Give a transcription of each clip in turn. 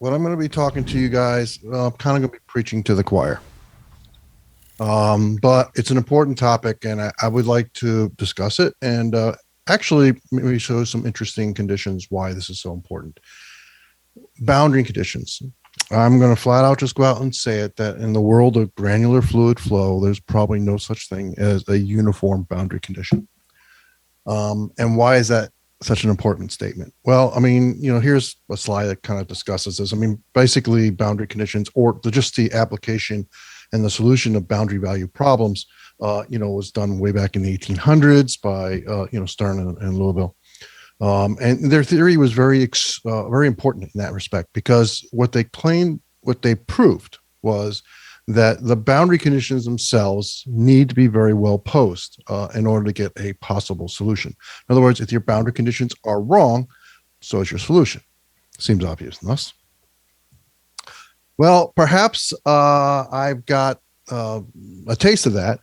what I'm going to be talking to you guys, I'm kind of going to be preaching to the choir. But it's an important topic, and I would like to discuss it and actually maybe show some interesting conditions why this is so important. Boundary conditions. I'm going to flat out just go out and say it that in the world of granular fluid flow, there's probably no such thing as a uniform boundary condition. And why is that such an important statement? Well, I mean, here's a slide that kind of discusses this. I mean, basically boundary conditions or just the application and the solution of boundary value problems, was done way back in the 1800s by, Stern and Louisville. And their theory was very important in that respect, because what they proved was that the boundary conditions themselves need to be very well posed in order to get a possible solution. In other words, if your boundary conditions are wrong, so is your solution. Seems obvious enough. Well, perhaps I've got a taste of that.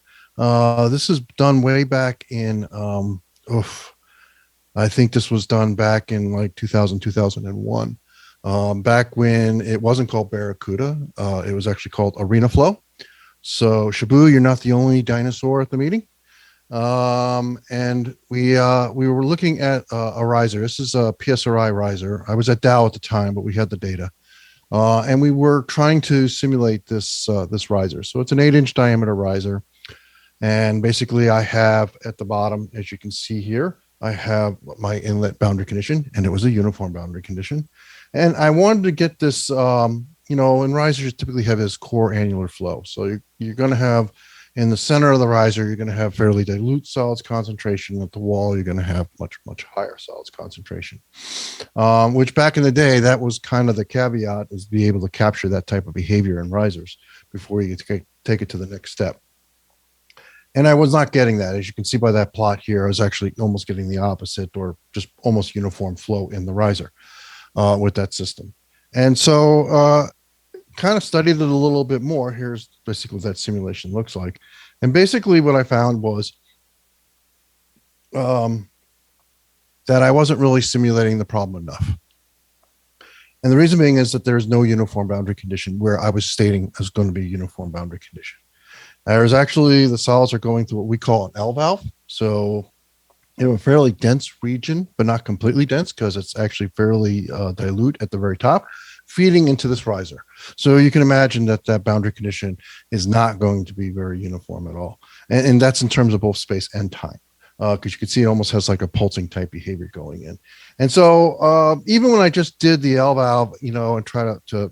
This is done way back in, I think this was done back in like 2000, 2001. Back when it wasn't called Barracuda, it was actually called Arena Flow. So Shabu, you're not the only dinosaur at the meeting. And we were looking at a riser. This is a PSRI riser. I was at Dow at the time, but we had the data. And we were trying to simulate this riser. So it's an 8-inch diameter riser. And basically I have at the bottom, as you can see here, I have my inlet boundary condition, and it was a uniform boundary condition. And I wanted to get this, and risers typically have this core annular flow. So you're going to have in the center of the riser, you're going to have fairly dilute solids concentration. At the wall, you're going to have much, much higher solids concentration, which back in the day, that was kind of the caveat, is to be able to capture that type of behavior in risers before you take it to the next step. And I was not getting that. As you can see by that plot here, I was actually almost getting the opposite, or just almost uniform flow in the riser with that system. And so kind of studied it a little bit more. Here's basically what that simulation looks like. And basically what I found was that I wasn't really simulating the problem enough. And the reason being is that there's no uniform boundary condition where I was stating there's going to be a uniform boundary condition. There's actually, the solids are going through what we call an L valve. So, a fairly dense region, but not completely dense, because it's actually fairly dilute at the very top, feeding into this riser. So you can imagine that that boundary condition is not going to be very uniform at all. And that's in terms of both space and time, because you can see it almost has like a pulsing type behavior going in. And so even when I just did the L valve, and try to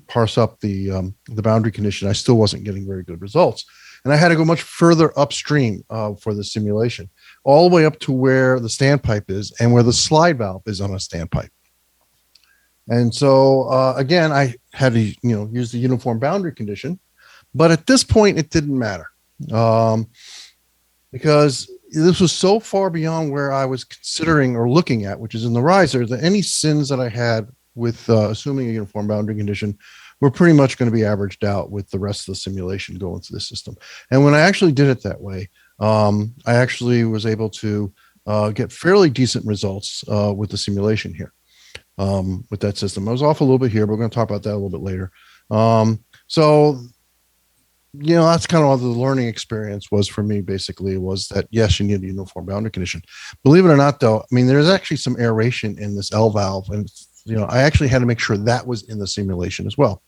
parse up the boundary condition, I still wasn't getting very good results. And I had to go much further upstream for the simulation, all the way up to where the standpipe is and where the slide valve is on a standpipe. And so again, I had to use the uniform boundary condition, but at this point it didn't matter because this was so far beyond where I was considering or looking at, which is in the riser, that any sins that I had with assuming a uniform boundary condition were pretty much going to be averaged out with the rest of the simulation going through the system. And when I actually did it that way, I actually was able to get fairly decent results with the simulation here with that system. I was off a little bit here, but we're going to talk about that a little bit later. So, that's kind of what the learning experience was for me, basically, was that, yes, you need a uniform boundary condition. Believe it or not, though, I mean, there's actually some aeration in this L valve, and I actually had to make sure that was in the simulation as well.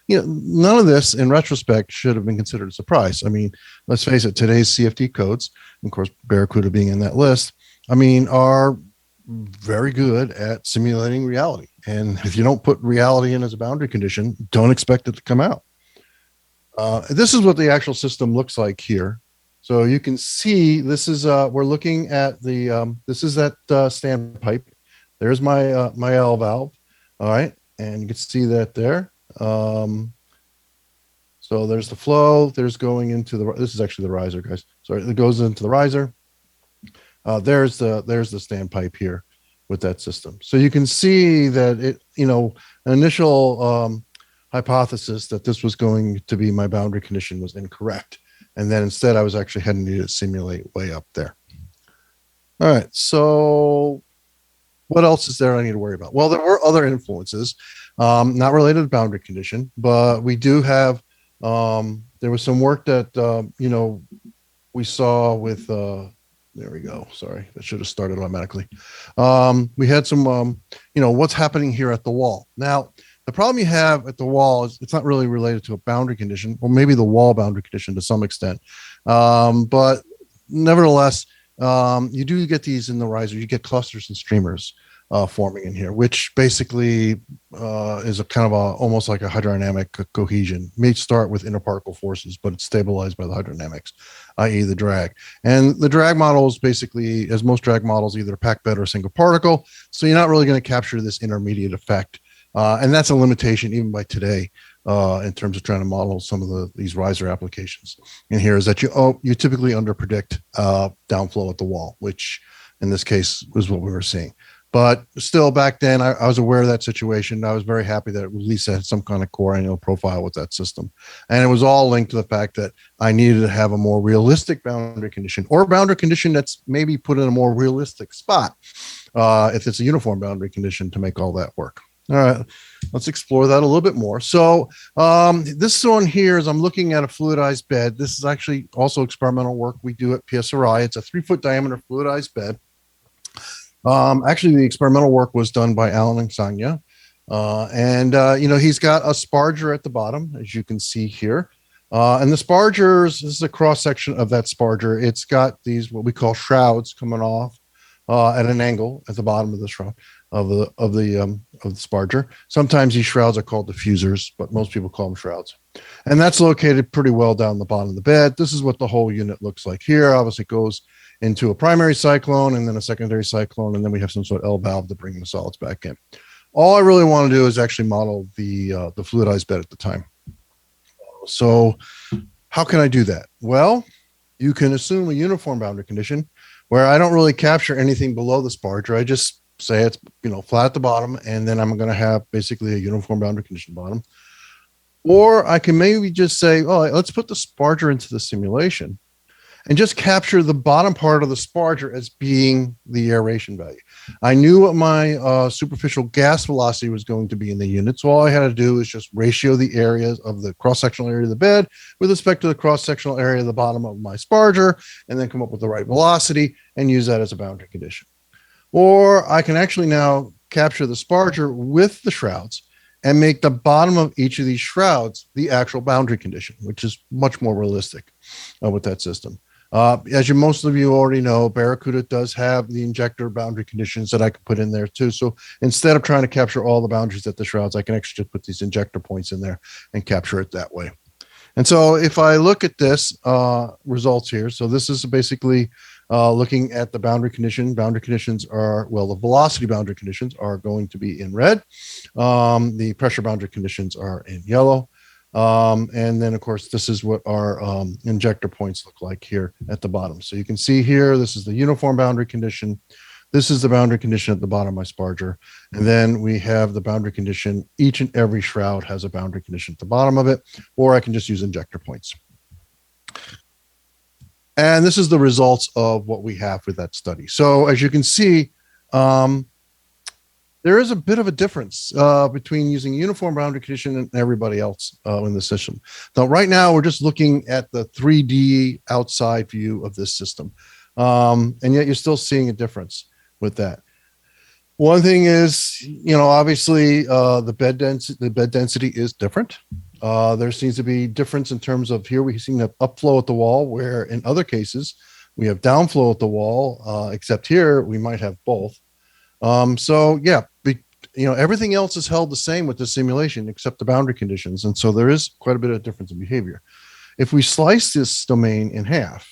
None of this in retrospect should have been considered a surprise. I mean, let's face it, today's CFD codes, of course, Barracuda being in that list, are very good at simulating reality. And if you don't put reality in as a boundary condition, don't expect it to come out. This is what the actual system looks like here. So you can see this is, we're looking at the, this is that standpipe. There's my my L valve, all right, and you can see that there. So there's the flow. There's going into the. This is actually the riser, guys. Sorry, it goes into the riser. There's the standpipe here with that system. So you can see that it, an initial hypothesis that this was going to be my boundary condition was incorrect, and then instead I was actually having to simulate way up there. All right, so what else is there I need to worry about? Well, there were other influences. Not related to boundary condition, but we do have, there was some work that, we saw with, there we go. Sorry, that should have started automatically. We had some, what's happening here at the wall. Now, the problem you have at the wall is it's not really related to a boundary condition, or maybe the wall boundary condition to some extent. But nevertheless, you do get these in the riser. You get clusters and streamers forming in here, which basically is a kind of almost like a hydrodynamic cohesion. It may start with interparticle forces, but it's stabilized by the hydrodynamics, i.e. the drag. And the drag model is basically, as most drag models, either a packed bed or a single particle. So you're not really going to capture this intermediate effect. And that's a limitation even by today in terms of trying to model some of these riser applications. And here is that you typically underpredict downflow at the wall, which in this case was what we were seeing. But still, back then, I was aware of that situation. I was very happy that at least I had some kind of core annual profile with that system. And it was all linked to the fact that I needed to have a more realistic boundary condition, or a boundary condition that's maybe put in a more realistic spot if it's a uniform boundary condition, to make all that work. All right, let's explore that a little bit more. So this one here is I'm looking at a fluidized bed. This is actually also experimental work we do at PSRI. It's a 3-foot diameter fluidized bed. Actually, the experimental work was done by Alumni. He's got a sparger at the bottom, as you can see here. And the spargers, this is a cross section of that sparger. It's got these, what we call shrouds, coming off at an angle at the bottom of the shroud of the sparger. Sometimes these shrouds are called diffusers, but most people call them shrouds. And that's located pretty well down the bottom of the bed. This is what the whole unit looks like here. Obviously, it goes into a primary cyclone and then a secondary cyclone, and then we have some sort of L valve to bring the solids back in. All I really want to do is actually model the fluidized bed at the time. So how can I do that? Well, you can assume a uniform boundary condition where I don't really capture anything below the sparger. I just say it's flat at the bottom, and then I'm going to have basically a uniform boundary condition bottom. Or I can maybe just say, oh, let's put the sparger into the simulation and just capture the bottom part of the sparger as being the aeration value. I knew what my superficial gas velocity was going to be in the unit, so all I had to do is just ratio the areas of the cross-sectional area of the bed with respect to the cross-sectional area of the bottom of my sparger, and then come up with the right velocity and use that as a boundary condition. Or I can actually now capture the sparger with the shrouds and make the bottom of each of these shrouds the actual boundary condition, which is much more realistic with that system. As most of you already know, Barracuda does have the injector boundary conditions that I can put in there too. So instead of trying to capture all the boundaries at the shrouds, I can actually just put these injector points in there and capture it that way. And so if I look at this results here, so this is basically looking at the boundary condition. Boundary conditions are, well, the velocity boundary conditions are going to be in red. The pressure boundary conditions are in yellow. And then, of course, this is what our injector points look like here at the bottom. So you can see here, this is the uniform boundary condition. This is the boundary condition at the bottom of my sparger. And then we have the boundary condition. Each and every shroud has a boundary condition at the bottom of it, or I can just use injector points. And this is the results of what we have with that study. So as you can see, there is a bit of a difference between using uniform boundary condition and everybody else in the system. Now, right now, we're just looking at the 3D outside view of this system. And yet you're still seeing a difference with that. One thing is, obviously the bed density is different. There seems to be difference in terms of here we seem to have upflow at the wall, where in other cases we have downflow at the wall, except here we might have both. So yeah, everything else is held the same with the simulation except the boundary conditions. And so there is quite a bit of difference in behavior. If we slice this domain in half,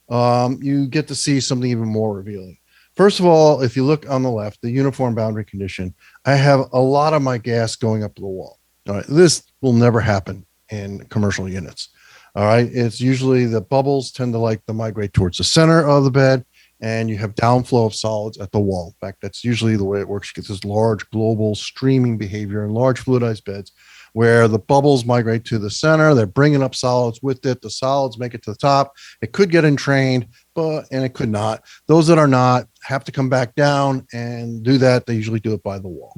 you get to see something even more revealing. First of all, if you look on the left, the uniform boundary condition, I have a lot of my gas going up to the wall. All right, this will never happen in commercial units. All right, it's usually the bubbles tend to like to migrate towards the center of the bed, and you have downflow of solids at the wall. In fact, that's usually the way it works. You get this large global streaming behavior in large fluidized beds where the bubbles migrate to the center. They're bringing up solids with it. The solids make it to the top. It could get entrained, and it could not. Those that are not have to come back down and do that. They usually do it by the wall.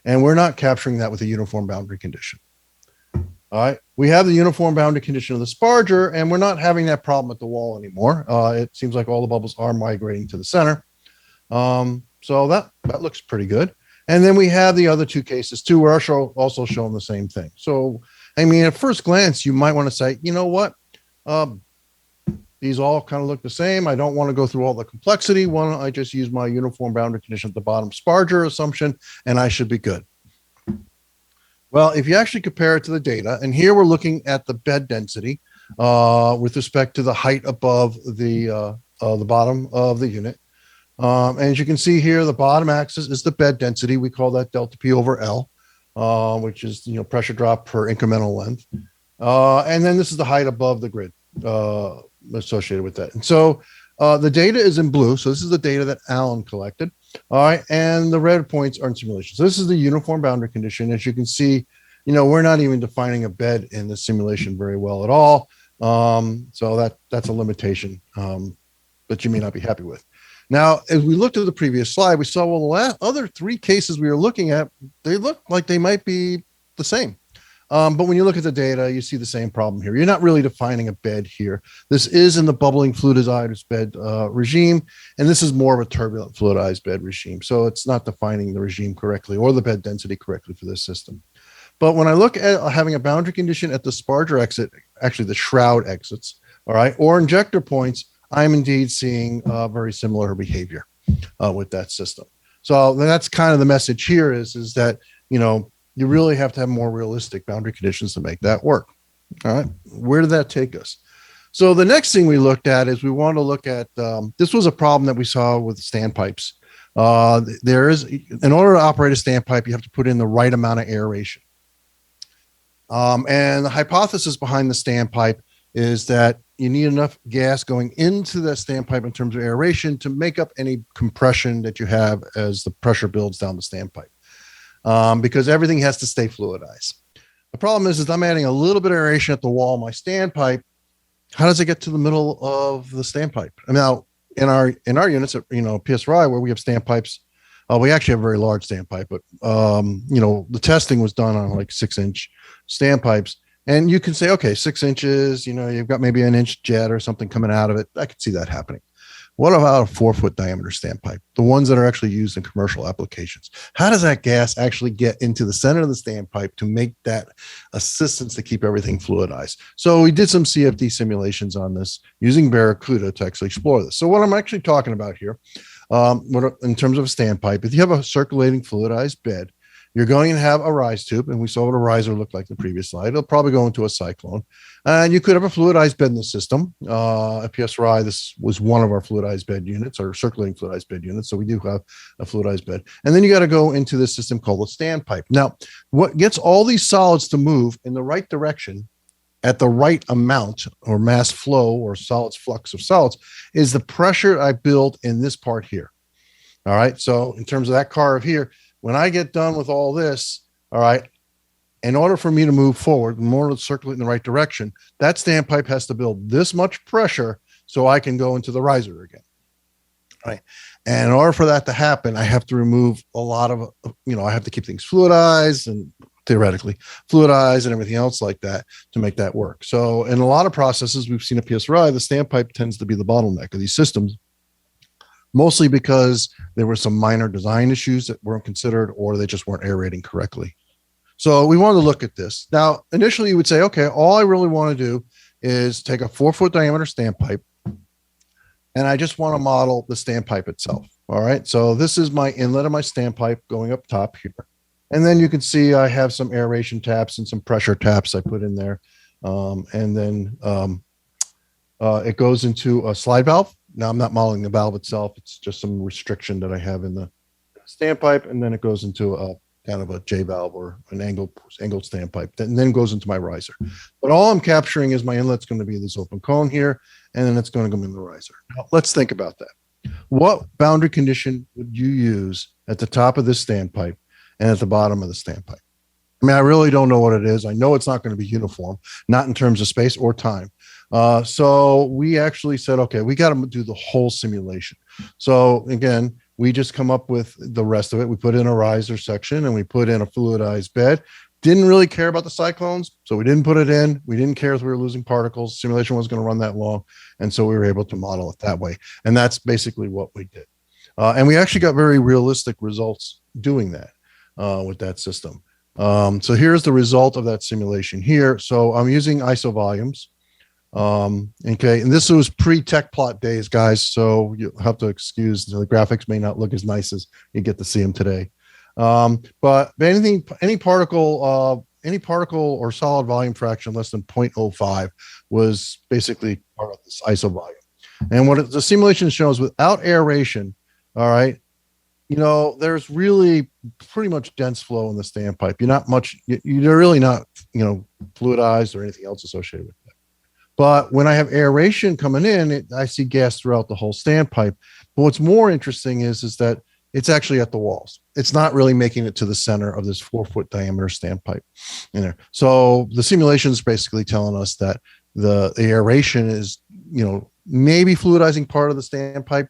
And we're not capturing that with a uniform boundary condition. All right, we have the uniform boundary condition of the sparger, and we're not having that problem at the wall anymore. It seems like all the bubbles are migrating to the center. So that looks pretty good. And then we have the other two cases too. We're also showing the same thing. So, I mean, at first glance, you might want to say, you know what? These all kind of look the same. I don't want to go through all the complexity. Why don't I just use my uniform boundary condition at the bottom sparger assumption, and I should be good. Well, if you actually compare it to the data, and here we're looking at the bed density with respect to the height above the bottom of the unit. And as you can see here, the bottom axis is the bed density. We call that delta P over L, which is pressure drop per incremental length. And then this is the height above the grid associated with that. And so the data is in blue. So this is the data that Alan collected. All right. And the red points are in simulation. So this is the uniform boundary condition. As you can see, we're not even defining a bed in the simulation very well at all. So that's a limitation that you may not be happy with. Now, as we looked at the previous slide, we saw, well, the other three cases we were looking at, they look like they might be the same. But when you look at the data, you see the same problem here. You're not really defining a bed here. This is in the bubbling fluidized bed regime, and this is more of a turbulent fluidized bed regime. So it's not defining the regime correctly or the bed density correctly for this system. But when I look at having a boundary condition at the sparger exit, actually the shroud exits, all right, or injector points, I'm indeed seeing very similar behavior with that system. So that's kind of the message here is that, you really have to have more realistic boundary conditions to make that work. All right. Where did that take us? So the next thing we looked at is we want to look at, this was a problem that we saw with standpipes. In order to operate a standpipe, you have to put in the right amount of aeration. And the hypothesis behind the standpipe is that you need enough gas going into the standpipe in terms of aeration to make up any compression that you have as the pressure builds down the standpipe. Because everything has to stay fluidized. The problem is I'm adding a little bit of aeration at the wall of my standpipe. How does it get to the middle of the standpipe? Now, in our units at PSRI, where we have standpipes, we actually have a very large standpipe, but the testing was done on like 6-inch standpipes, and you can say, okay, 6 inches, you've got maybe an inch jet or something coming out of it. I could see that happening. What about a 4-foot diameter standpipe? The ones that are actually used in commercial applications. How does that gas actually get into the center of the standpipe to make that assistance to keep everything fluidized? So we did some CFD simulations on this using Barracuda to actually explore this. So what I'm actually talking about here, in terms of a standpipe, if you have a circulating fluidized bed, you're going to have a rise tube, and we saw what a riser looked like in the previous slide. It'll probably go into a cyclone. And you could have a fluidized bed in the system. At PSRI, this was one of our fluidized bed units, or circulating fluidized bed units. So we do have a fluidized bed. And then you got to go into this system called a standpipe. Now, what gets all these solids to move in the right direction at the right amount or mass flow or solids flux of solids is the pressure I build in this part here. All right. So in terms of that curve here, when I get done with all this, all right, in order for me to move forward, in order to circulate in the right direction, that standpipe has to build this much pressure so I can go into the riser again. Right. And in order for that to happen, I have to remove a lot of, I have to keep things fluidized and theoretically fluidized and everything else like that to make that work. So in a lot of processes we've seen at PSRI, the standpipe tends to be the bottleneck of these systems, mostly because there were some minor design issues that weren't considered, or they just weren't aerating correctly. So we wanted to look at this. Now, initially you would say, okay, all I really want to do is take a 4-foot diameter standpipe, and I just want to model the standpipe itself. All right. So this is my inlet of my standpipe going up top here. And then you can see I have some aeration taps and some pressure taps I put in there. And then it goes into a slide valve. Now I'm not modeling the valve itself. It's just some restriction that I have in the standpipe. And then it goes into a kind of a J valve or an angled standpipe, and then goes into my riser. But all I'm capturing is my inlet's going to be this open cone here, and then it's going to go in the riser. Now let's think about that. What boundary condition would you use at the top of this standpipe and at the bottom of the standpipe? I mean, I really don't know what it is. I know it's not going to be uniform, not in terms of space or time. So we actually said, okay, we got to do the whole simulation. So again, we just come up with the rest of it. We put in a riser section and we put in a fluidized bed. Didn't really care about the cyclones, so we didn't put it in. We didn't care if we were losing particles. Simulation wasn't going to run that long, and so we were able to model it that way. And that's basically what we did. And we actually got very realistic results doing that with that system. So here's the result of that simulation here. So I'm using ISO volumes. Okay, and this was pre-tech plot days, guys, so you have to excuse the graphics may not look as nice as you get to see them today. But any particle or solid volume fraction less than 0.05 was basically part of this ISO volume. And what the simulation shows, without aeration, all right, you know, there's really pretty much dense flow in the standpipe. You're really not, you know, fluidized or anything else associated with that. But when I have aeration coming in, I see gas throughout the whole standpipe. But what's more interesting is that it's actually at the walls. It's not really making it to the center of this 4-foot diameter standpipe in there. So the simulation is basically telling us that the aeration is, you know, maybe fluidizing part of the standpipe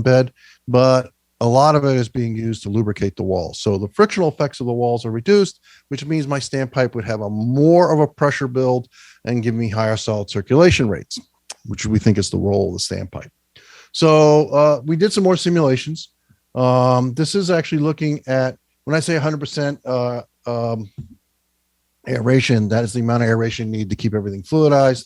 bed, but a lot of it is being used to lubricate the walls. So the frictional effects of the walls are reduced, which means my standpipe would have more of a pressure build and give me higher solid circulation rates, which we think is the role of the standpipe. So we did some more simulations. This is actually looking at, when I say 100% aeration, that is the amount of aeration you need to keep everything fluidized.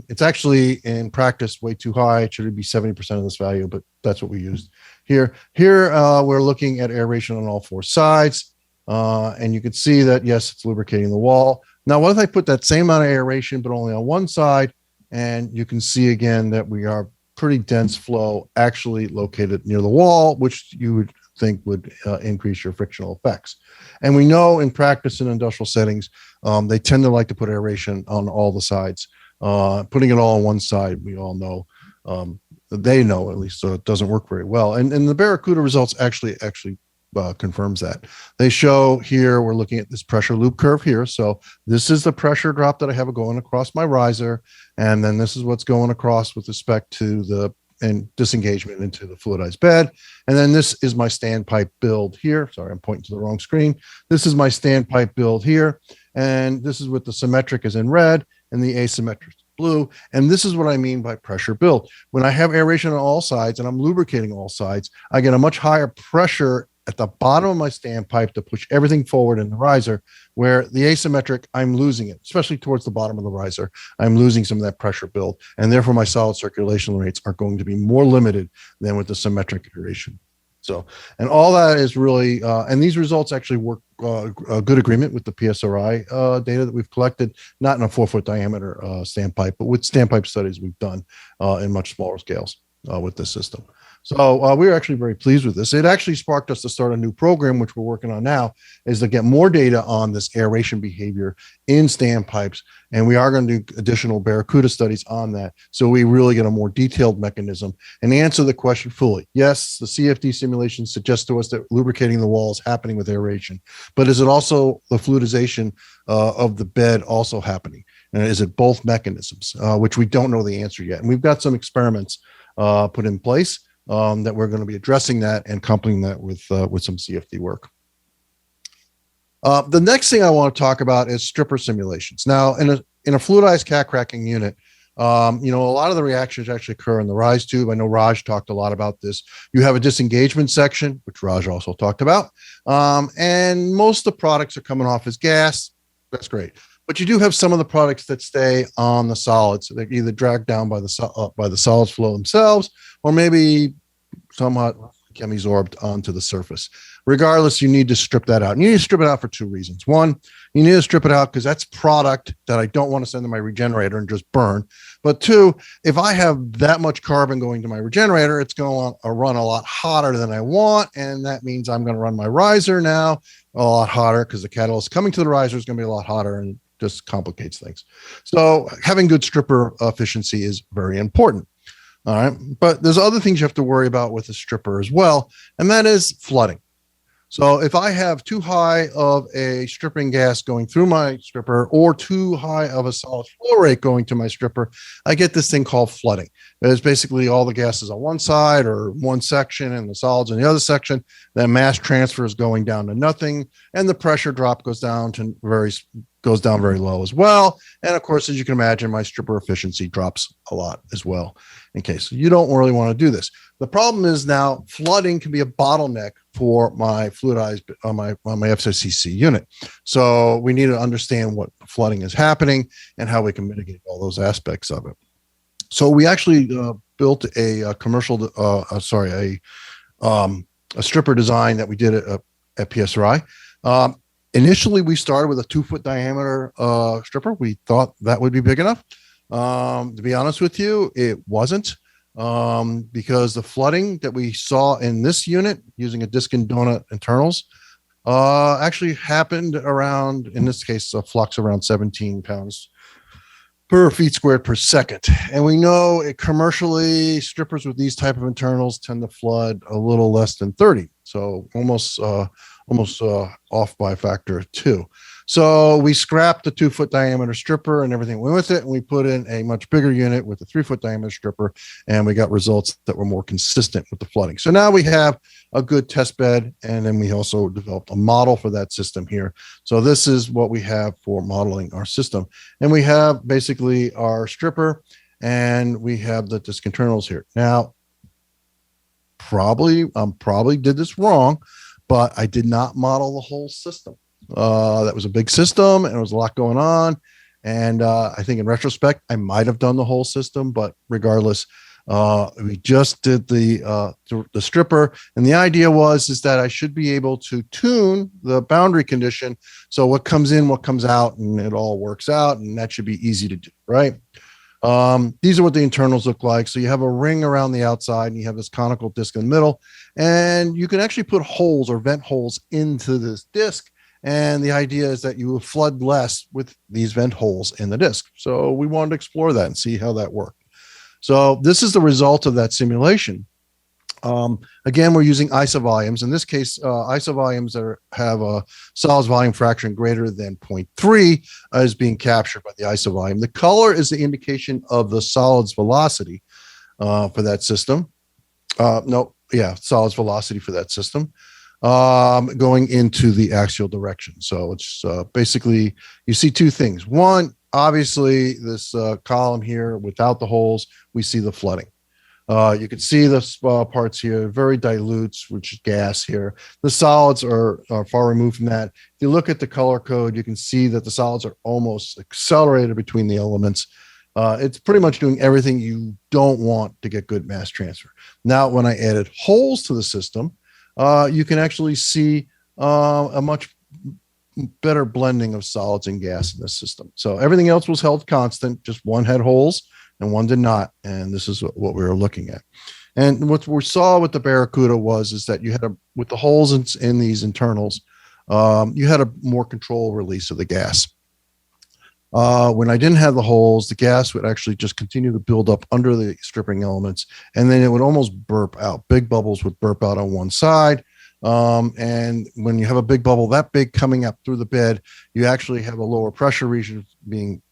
It's actually in practice way too high. It should be 70% of this value, but that's what we used here. Here we're looking at aeration on all 4 sides, and you can see that, yes, it's lubricating the wall. Now, what if I put that same amount of aeration, but only on one side? And you can see again that we are pretty dense flow actually located near the wall, which you would think would increase your frictional effects. And we know in practice in industrial settings, they tend to like to put aeration on all the sides. Putting it all on one side, we all know, they know at least, so it doesn't work very well. And the Barracuda results actually confirms that. They show here, we're looking at this pressure loop curve here. So this is the pressure drop that I have going across my riser. And then this is what's going across with respect to the disengagement into the fluidized bed. And then this is my standpipe build here. Sorry, I'm pointing to the wrong screen. This is my standpipe build here. And this is what the symmetric is in red and the asymmetric is blue. And this is what I mean by pressure build. When I have aeration on all sides and I'm lubricating all sides, I get a much higher pressure at the bottom of my standpipe to push everything forward in the riser, where the asymmetric, I'm losing it, especially towards the bottom of the riser. I'm losing some of that pressure build, and therefore my solid circulation rates are going to be more limited than with the symmetric iteration. So, and all that is really, and these results actually work a good agreement with the PSRI data that we've collected, not in a 4-foot diameter standpipe, but with standpipe studies we've done in much smaller scales with this system. So we're actually very pleased with this. It actually sparked us to start a new program, which we're working on now, is to get more data on this aeration behavior in standpipes. And we are going to do additional Barracuda studies on that, so we really get a more detailed mechanism and answer the question fully. Yes, the CFD simulation suggests to us that lubricating the wall is happening with aeration, but is it also the fluidization of the bed also happening? And is it both mechanisms, which we don't know the answer yet. And we've got some experiments put in place that we're going to be addressing that and complementing that with some CFD work. The next thing I want to talk about is stripper simulations. Now, in a fluidized cat cracking unit, you know, a lot of the reactions actually occur in the rise tube. I know Raj talked a lot about this. You have a disengagement section, which Raj also talked about, and most of the products are coming off as gas. That's great. But you do have some of the products that stay on the solids. They're either dragged down by the solids flow themselves, or maybe somewhat chemisorbed onto the surface. Regardless, you need to strip that out. And you need to strip it out for 2 reasons. One, you need to strip it out because that's product that I don't want to send to my regenerator and just burn. But 2, if I have that much carbon going to my regenerator, it's going to run a lot hotter than I want. And that means I'm going to run my riser now a lot hotter because the catalyst coming to the riser is going to be a lot hotter, and just complicates things. So having good stripper efficiency is very important. All right. But there's other things you have to worry about with a stripper as well, and that is flooding. So if I have too high of a stripping gas going through my stripper or too high of a solid flow rate going to my stripper, I get this thing called flooding. It's basically all the gases on one side or one section and the solids in the other section. Then mass transfer is going down to nothing, and the pressure drop goes down very low as well. And of course, as you can imagine, my stripper efficiency drops a lot as well. In case you don't really want to do this. The problem is now flooding can be a bottleneck for my fluidized my FCCC unit. So we need to understand what flooding is happening and how we can mitigate all those aspects of it. So we actually built a stripper design that we did at PSRI. Initially, we started with a 2-foot diameter stripper. We thought that would be big enough. To be honest with you, it wasn't, because the flooding that we saw in this unit using a disc and donut internals actually happened around, in this case, a flux around 17 pounds per feet squared per second. And we know commercially strippers with these type of internals tend to flood a little less than 30. So almost off by a factor of 2. So we scrapped the 2-foot diameter stripper and everything went with it, and we put in a much bigger unit with a 3-foot diameter stripper, and we got results that were more consistent with the flooding. So now we have a good test bed, and then we also developed a model for that system here. So this is what we have for modeling our system. And we have basically our stripper, and we have the disc internals here. Now, probably did this wrong, but I did not model the whole system. That was a big system and there was a lot going on. And I think in retrospect, I might have done the whole system, but regardless, we just did the stripper. And the idea is that I should be able to tune the boundary condition. So what comes in, what comes out, and it all works out. And that should be easy to do, right? These are what the internals look like. So you have a ring around the outside and you have this conical disc in the middle, and you can actually put holes or vent holes into this disc. And the idea is that you will flood less with these vent holes in the disc. So we wanted to explore that and see how that worked. So this is the result of that simulation. Again, we're using isovolumes. In this case, isovolumes that have a solids volume fraction greater than 0.3 is being captured by the isovolume. The color is the indication of the solids velocity for that system. Solids velocity for that system going into the axial direction. So it's basically, you see two things. One, obviously, this column here without the holes, we see the flooding. You can see the parts here, very dilute, which is gas here. The solids are far removed from that. If you look at the color code, you can see that the solids are almost accelerated between the elements. It's pretty much doing everything you don't want to get good mass transfer. Now, when I added holes to the system, you can actually see a much better blending of solids and gas in this system. So everything else was held constant, just one had holes and one did not. And this is what we were looking at. And what we saw with the Barracuda is that you had with the holes in these internals, you had a more controlled release of the gas. When I didn't have the holes, the gas would actually just continue to build up under the stripping elements, and then it would almost burp out. Big bubbles would burp out on one side. And when you have a big bubble that big coming up through the bed, you actually have a lower pressure region being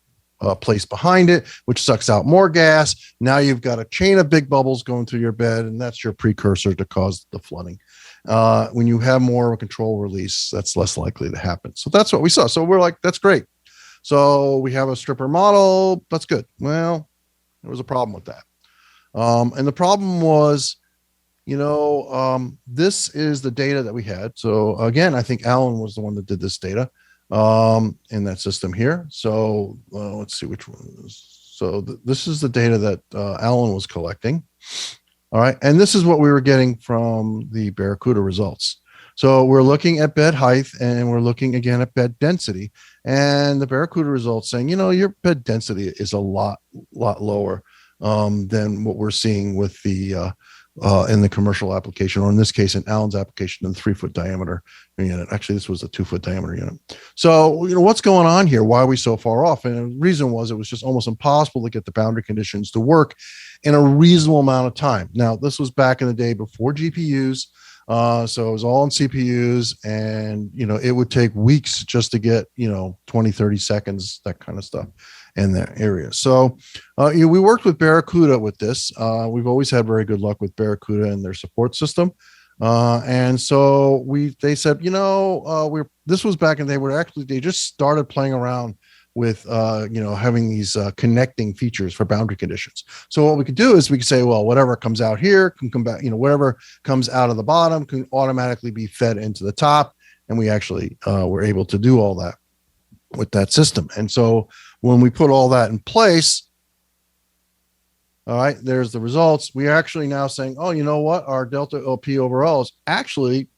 placed behind it, which sucks out more gas. Now you've got a chain of big bubbles going through your bed, and that's your precursor to cause the flooding. When you have more of a control release, that's less likely to happen. So that's what we saw. So we're like, that's great. So we have a stripper model. That's good. Well, there was a problem with that. And the problem was, this is the data that we had. So again, I think Alan was the one that did this data in that system here. So let's see which one it is. So this is the data that Alan was collecting. All right. And this is what we were getting from the Barracuda results. So we're looking at bed height and we're looking again at bed density, and the Barracuda results saying, your bed density is a lot lower than what we're seeing with the in the commercial application, or in this case, in Alan's application, in the 3-foot diameter unit. Actually, this was a 2-foot diameter unit. So, what's going on here? Why are we so far off? And the reason was it was just almost impossible to get the boundary conditions to work in a reasonable amount of time. Now, this was back in the day before GPUs. So it was all on CPUs, and it would take weeks just to get 20, 30 seconds, that kind of stuff in that area. So we worked with Barracuda with this. We've always had very good luck with Barracuda and their support system. And so they said, this was back in they just started playing around with having these connecting features for boundary conditions. So what we could do is we could say, well, whatever comes out here can come back, whatever comes out of the bottom can automatically be fed into the top. And we actually were able to do all that with that system. And so when we put all that in place, all right, there's the results. We are actually now saying, oh, you know what? Our delta LP overall is actually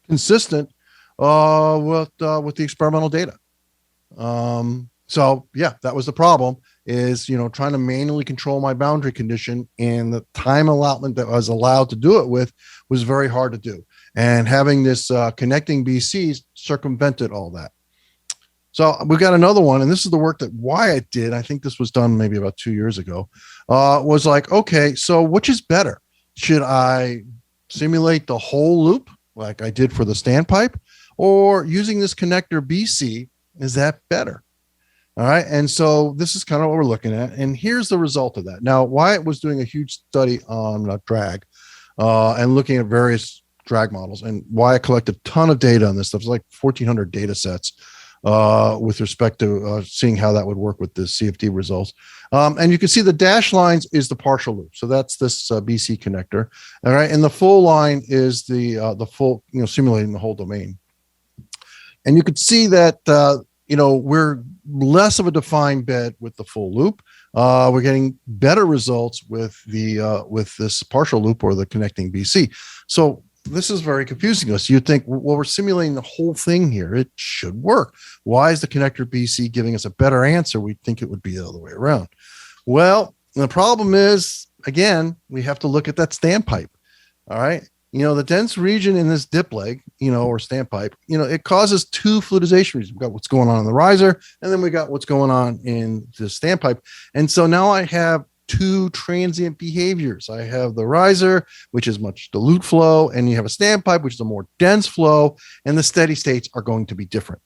consistent with the experimental data. So yeah, that was the problem, is trying to manually control my boundary condition, and the time allotment that I was allowed to do it with was very hard to do. And having this connecting BCs circumvented all that. So we got another one, and this is the work that Wyatt did. I think this was done maybe about 2 years ago. Was like, okay, so which is better? Should I simulate the whole loop like I did for the standpipe, or using this connector BC, is that better? All right, and so this is kind of what we're looking at, and here's the result of that. Now, Wyatt was doing a huge study on drag and looking at various drag models, and Wyatt collected a ton of data on this stuff. It was like 1,400 data sets with respect to seeing how that would work with the CFD results. And you can see the dashed lines is the partial loop. So that's this BC connector. All right. And the full line is the full, simulating the whole domain. And you could see that, we're less of a defined bed with the full loop. We're getting better results with with this partial loop or the connecting BC. So this is very confusing to us. You'd think, well, we're simulating the whole thing here. It should work. Why is the connector BC giving us a better answer? We'd think it would be the other way around. Well, the problem is, again, we have to look at that standpipe. All right. The dense region in this dip leg, or standpipe, it causes two fluidization regions. We've got what's going on in the riser, and then we got what's going on in the standpipe. And so now I have two transient behaviors. I have the riser, which is much dilute flow, and you have a standpipe, which is a more dense flow, and the steady states are going to be different.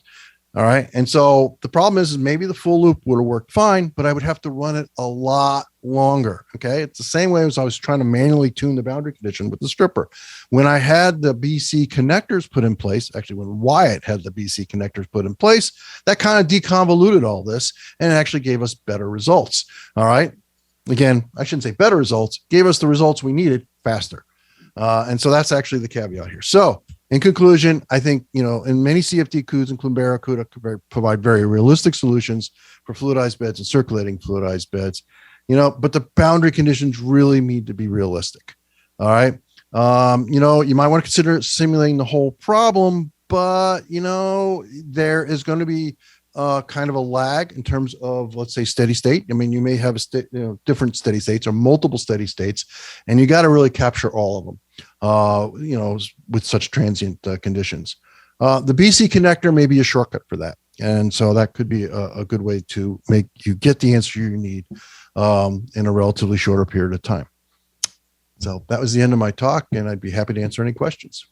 All right. And so the problem is maybe the full loop would have worked fine, but I would have to run it a lot longer. Okay. It's the same way as I was trying to manually tune the boundary condition with the stripper. When I had the BC connectors put in place, actually when Wyatt had the BC connectors put in place, that kind of deconvoluted all this and actually gave us better results. All right. Again, I shouldn't say better results, gave us the results we needed faster. And so that's actually the caveat here. So in conclusion, I think, in many CFD COOs, including Barracuda, provide very realistic solutions for fluidized beds and circulating fluidized beds, but the boundary conditions really need to be realistic. All right. You might want to consider simulating the whole problem, but, there is going to be kind of a lag in terms of, let's say, steady state. I mean, you may have different steady states or multiple steady states, and you got to really capture all of them, with such transient conditions. The BC connector may be a shortcut for that. And so that could be a good way to make you get the answer you need in a relatively shorter period of time. So that was the end of my talk, and I'd be happy to answer any questions.